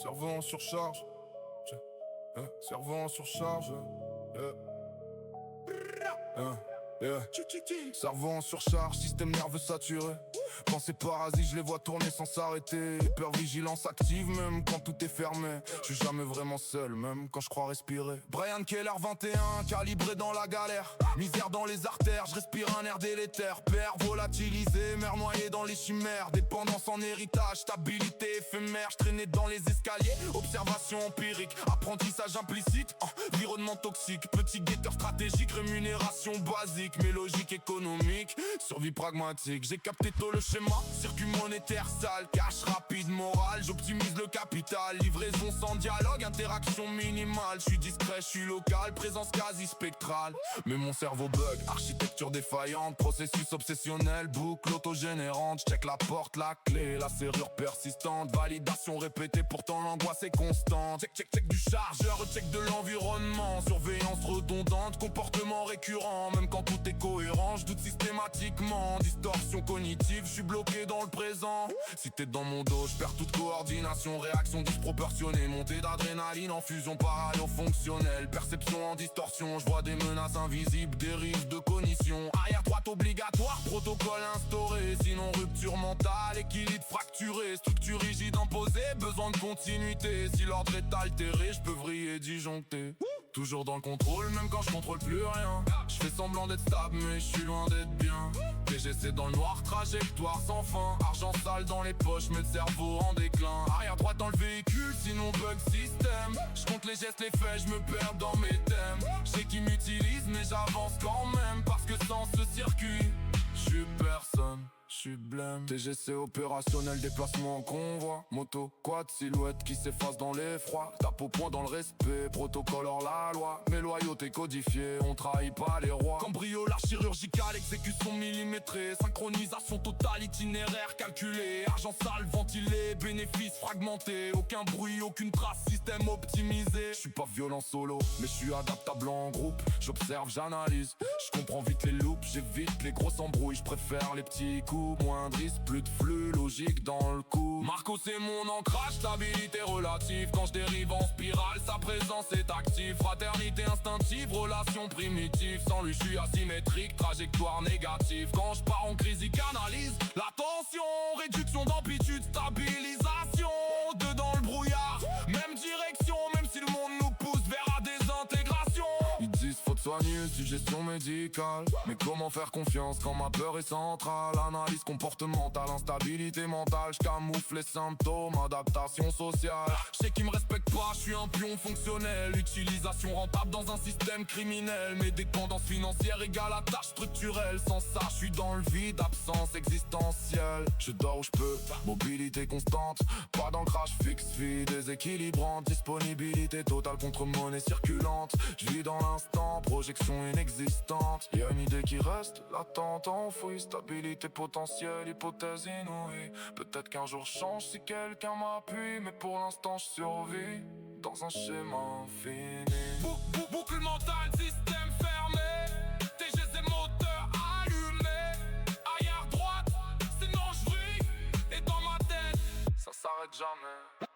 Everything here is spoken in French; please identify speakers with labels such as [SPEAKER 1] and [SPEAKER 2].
[SPEAKER 1] Cerveau en surcharge. Cerveau en surcharge. Cerveau en surcharge, système nerveux saturé. Pensées parasites, je les vois tourner sans s'arrêter. Hypervigilance active même quand tout est fermé. Je suis jamais vraiment seul, même quand je crois respirer. Brian Keller 21, calibré dans la galère. Misère dans les artères, je respire un air délétère. Père volatilisé, mer noyée dans les chimères. Dépendance en héritage, stabilité éphémère. Je traînais dans les escaliers, observation empirique. Apprentissage implicite, environnement toxique. Petit guetteur stratégique, rémunération basique. Mais logique économique, survie pragmatique. J'ai capté tôt le schéma, circuit monétaire sale. Cash rapide, moral, j'optimise le capital. Livraison sans dialogue, interaction minimale. Je suis discret, je suis local, présence quasi spectrale. Mais mon cerveau bug, architecture défaillante. Processus obsessionnel, boucle autogénérante. Check la porte, la clé, la serrure persistante. Validation répétée, pourtant l'angoisse est constante. Check du chargeur, check de l'environnement. Surveillance redondante, comportement récurrent. Même quand tout est cohérent, je doute systématiquement. Distorsion cognitive, je suis bloqué dans le présent. Si t'es dans mon dos, je perds toute coordination. Réaction disproportionnée, montée d'adrénaline en fusion parallèle-fonctionnelle. Perception en distorsion, je vois des menaces invisibles, des risques de cognition. Arrière droite obligatoire, protocole instauré. Sinon rupture mentale, équilibre fracturé. Structure rigide imposée, besoin de continuité. Si l'ordre est altéré, je peux vriller disjoncté. Toujours dans le contrôle, même quand je contrôle plus rien. Je fais semblant d'être stable, mais je suis loin d'être bien. TGC dans le noir, trajectoire sans fin. Argent sale dans les poches, mais le cerveau en déclin. Arrière droite dans le véhicule, sinon bug système. Je compte les gestes, les faits, je me perds dans mes thèmes. Je sais qui m'utilise, mais j'avance quand même. Parce que sans ce circuit, je suis personne. J'suis blême. TGC opérationnel, déplacement en convoi. Moto, quad, silhouette qui s'efface dans l'effroi. Tape au point dans le respect, protocole hors la loi. Mes loyautés codifiées, on trahit pas les rois. Cambriolage chirurgical, exécution millimétrée. Synchronisation totale, itinéraire calculé. Argent sale, ventilé, bénéfices fragmentés. Aucun bruit, aucune trace, système optimisé. J'suis pas violent solo, mais j'suis adaptable en groupe. J'observe, j'analyse, j'comprends vite les loops. J'évite les grosses embrouilles, j'préfère les petits coups. Moindre risque, plus de flux, logique dans le coup. Marco c'est mon ancrage, stabilité relative. Quand je dérive en spirale, sa présence est active. Fraternité instinctive, relation primitive. Sans lui je suis asymétrique, trajectoire négative. Quand je pars en crise, il canalise l'attention. Réduction d'amplitude, stabilisation. Deux dans le brouillard, même direction. Même si le monde nous pousse vers la désintégration. Ils disent faut te soigner, suggestion médicale. Mais comment faire confiance quand ma peur est centrale? Analyse comportementale, instabilité mentale. J'camoufle les symptômes, adaptation sociale. J'sais qu'ils me respectent pas, j'suis un pion fonctionnel. Utilisation rentable dans un système criminel. Mes dépendances financières égale à tâche structurelle. Sans ça, j'suis dans le vide, absence existentielle. Je dors où j'peux, mobilité constante. Pas d'ancrage fixe, vie déséquilibrante. Disponibilité totale contre monnaie circulante. J'vis dans l'instant, projection inexistante. Y'a une idée qui reste, latente, enfouie. Stabilité potentielle, hypothèse inouïe. Peut-être qu'un jour je change si quelqu'un m'appuie. Mais pour l'instant je survis dans un schéma infini. Boucle mentale, système fermé. TGC moteur allumé. Arrière droite, sinon je vrille. Et dans ma tête, ça s'arrête jamais.